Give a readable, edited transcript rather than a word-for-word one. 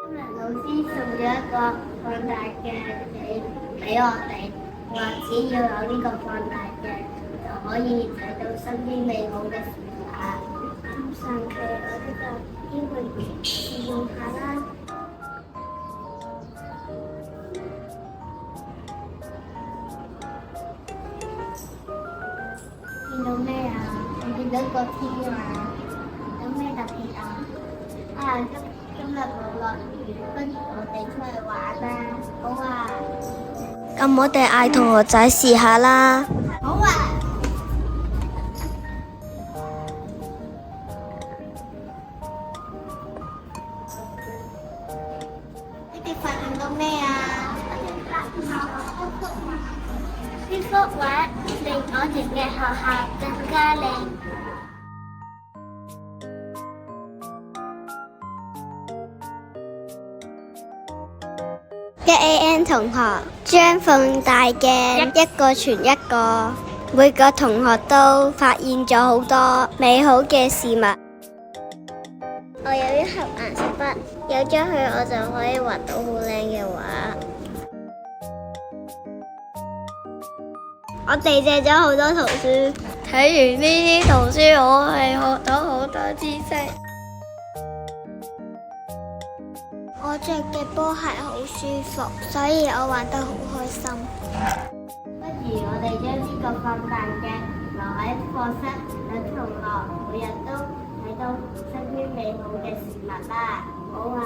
今日老師送咗一個放大鏡俾我哋，話只要有呢個放大鏡，就可以睇到身邊美好嘅事物。咁神奇，我呢個應該試用下啦。見到咩啊？我見到個天啊！有咩特別啊？今日冇落雨，不如我哋出去玩啦！好啊！咁我哋嗌同學仔試下啦。好啊！你哋發現到咩啊？呢幅畫令我哋嘅學校更加靚。1AN 同學將放大鏡一個傳一個，每個同學都發現咗好多美好嘅事物。我有一盒顏色筆，有咗佢我就可以畫到好靚嘅畫。我哋借咗好多圖書，睇完呢啲圖書，我係學到好多知識。我着嘅波鞋好舒服，所以我玩得好開心。不如我哋將呢個放大鏡留喺課室，等同學每日都睇到身邊美好嘅事物啦。好啊！